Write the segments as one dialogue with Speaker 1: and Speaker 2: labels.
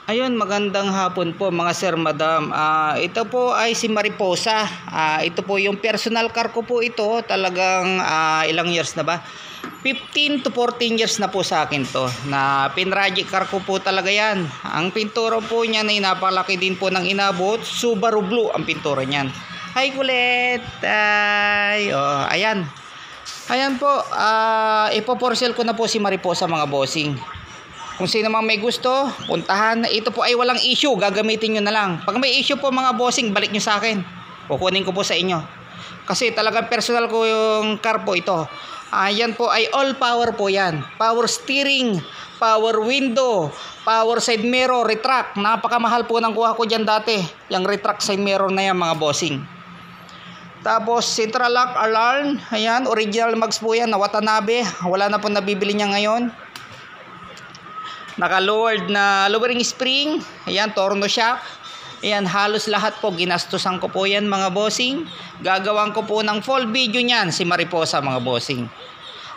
Speaker 1: Ayun, magandang hapon po mga sir, madam. Ito po ay si Mariposa. Ito po yung personal car ko po ito. Talagang ilang years na ba? 15 to 14 years na po sa akin to. Na pinragic car ko po talaga yan. Ang pintura po niyan ay napalaki din po ng inabot. Subaru Blue ang pintura niyan. Hi kulit! Ayan. Ayan po. Ipo-for-sale ko na po si Mariposa mga bossing. Kung sino mang may gusto, puntahan. Ito po ay walang issue, gagamitin nyo na lang. Pag may issue po mga bossing, balik nyo sa akin. Kukunin ko po sa inyo. Kasi talagang personal ko yung car po ito. Yan po ay all power po yan. Power steering, power window, power side mirror, retract. Napakamahal po ng kuha ko dyan dati. Yung retract side mirror na yan mga bossing. Tapos central lock alarm. Ayan, original mags po yan na Watanabe. Wala na po nabibili niya ngayon. Naka-lowered na lowering spring. Ayan, torno shock. Ayan, halos lahat po ginastusan ko po yan mga bossing. Gagawan ko po ng full video niyan si Mariposa mga bossing.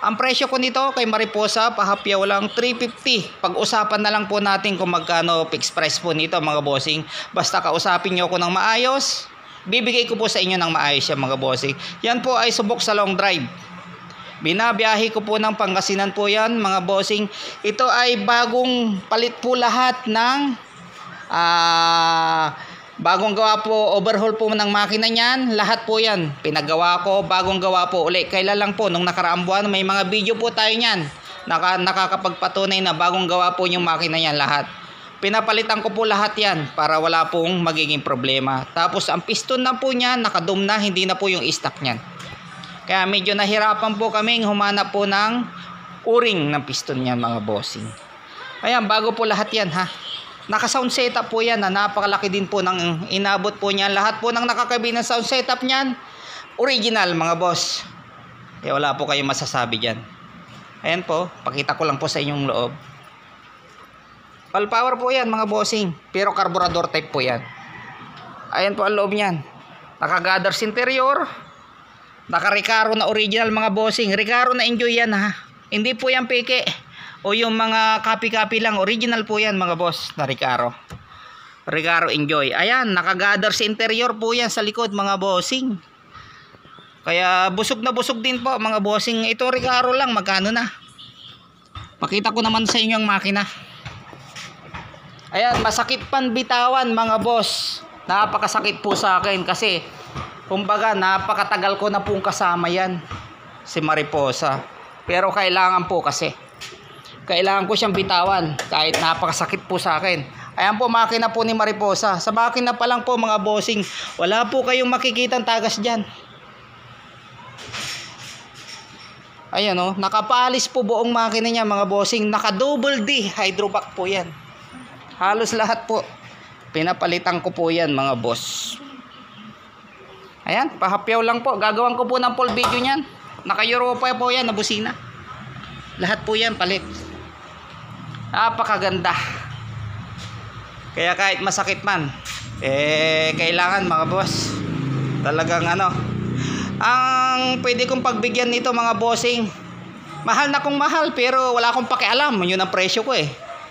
Speaker 1: Ang presyo ko nito kay Mariposa, pahapyaw lang 350. Pag-usapan na lang po natin kung magkano fixed price po nito mga bossing. Basta kausapin nyo ako ng maayos. Bibigay ko po sa inyo ng maayos yan mga bossing. Yan po ay subok sa long drive. Binabiyahe ko po ng Pangasinan po yan mga bossing. Ito ay bagong palit po lahat ng bagong gawa po, overhaul po ng makina niyan. Lahat po yan pinagawa ko, bagong gawa po uli. Kailan lang po nung nakaraang buwan may mga video po tayo niyan. Nakakapagpatunay na bagong gawa po yung makina niyan lahat. Pinapalitan ko po lahat yan para wala pong magiging problema. Tapos ang piston na po niyan nakadum na, hindi na po yung stock niyan. Kaya medyo nahirapan po kaming humanap po ng o-ring ng piston niyan mga bossing. Ayan, bago po lahat yan ha. Naka-sound setup po yan na napakalaki din po ng inabot po niyan. Lahat po ng nakakabin ng sound setup niyan, original mga boss. Kaya wala po kayong masasabi dyan. Ayan po, pakita ko lang po sa inyong loob. All power po yan mga bossing. Pero carburetor type po yan. Ayan po ang loob niyan. Naka-gathers interior. Naka-Recaro na original mga bossing. Recaro na enjoy yan ha. Hindi po yan peke. O yung mga copy-copy lang. Original po yan mga boss na Recaro. Recaro enjoy. Ayan, naka-gathers interior po yan sa likod mga bossing. Kaya busog na busog din po mga bossing. Ito Recaro lang, magkano na? Pakita ko naman sa inyo ang makina. Ayan, masakit pan bitawan mga boss. Napakasakit po sa akin kasi kumbaga napakatagal ko na pong kasama yan si Mariposa. Pero kailangan po kasi. Kailangan ko siyang bitawan kahit napakasakit po sa akin. Ayan po makina po ni Mariposa. Sa makina pa lang po mga bossing, wala po kayong makikitang tagas dyan. Ayan o, nakapalis po buong makina niya mga bossing. Naka double D hydrovac po yan. Halos lahat po pinapalitan ko po yan mga boss. Ayan, pahapyaw lang po. Gagawan ko po ng full video niyan. Naka-Europa po yan na busina. Lahat po yan palit. Napakaganda. Kaya kahit masakit man, kailangan mga boss. Talagang ano. Ang pwede kong pagbigyan nito mga bossing. Mahal na kung mahal pero wala akong pakialam. Yun ang presyo ko eh.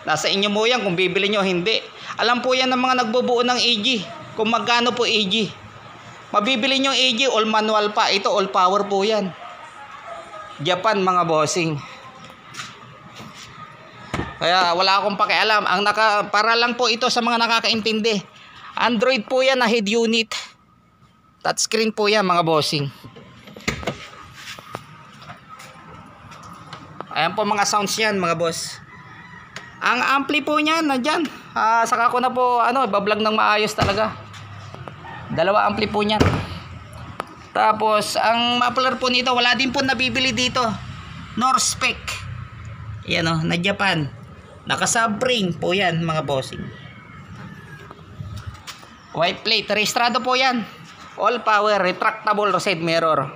Speaker 1: Nasa inyo mo yan kung bibili nyo hindi. Alam po yan ng mga nagbubuo ng AG. Kung magkano po AG. Mabibili nyo AG, all manual pa. Ito, all power po yan. Japan mga bossing. Kaya wala akong pakialam. Para lang po ito sa mga nakakaintindi. Android po yan na head unit. Touchscreen po yan mga bossing. Ayan po mga sounds yan mga boss. Ang ampli po niyan, nandyan. Saka ko na po, ibablog ng maayos talaga. Dalawa ampli po niyan. Tapos, ang muffler po nito, wala din po nabibili dito. Norspec. Yan o, na Japan. Naka-subframe po yan, mga bossing. White plate. Registrado po yan. All power, retractable side mirror.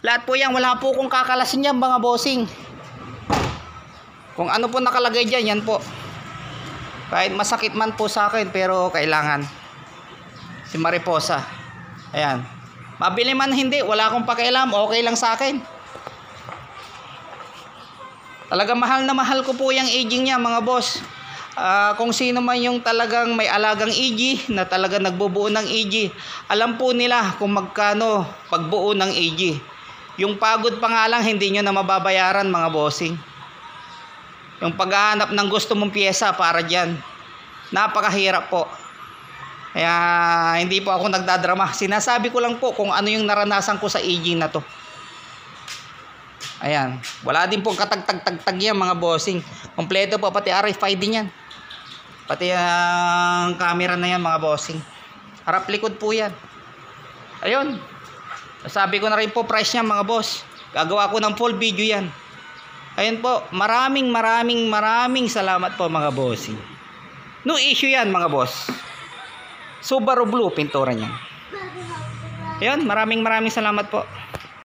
Speaker 1: Lahat po yan, wala po kung kakalasin yan mga bossing. Kung ano po nakalagay dyan, yan po. Kahit masakit man po sa akin, pero kailangan. Si Mariposa. Ayan. Mabili man hindi, wala akong pakialam, okay lang sa akin. Talaga mahal na mahal ko po yung aging niya mga boss. Kung sino man yung talagang may alagang AG na talaga nagbubuo ng AG, alam po nila kung magkano pagbuo ng AG. Yung pagod pa nga lang hindi nyo na mababayaran mga bossing. Yung paghahanap ng gusto mong pyesa para dyan, napakahirap po. Kaya hindi po ako nagdadrama. Sinasabi ko lang po kung ano yung naranasan ko sa AG na to. Ayan, wala din pong katagtag-tagtag yan mga bossing. Kompleto po pati RFID niyan. Pati ang camera na yan mga bossing. Harap likod po yan. Ayun. Sabi ko na rin po price niya mga boss. Gagawa ko ng full video yan. Ayun po, maraming salamat po mga bossing. No issue yan mga boss. Subaru Blue pintura niyan. Ayun, maraming salamat po.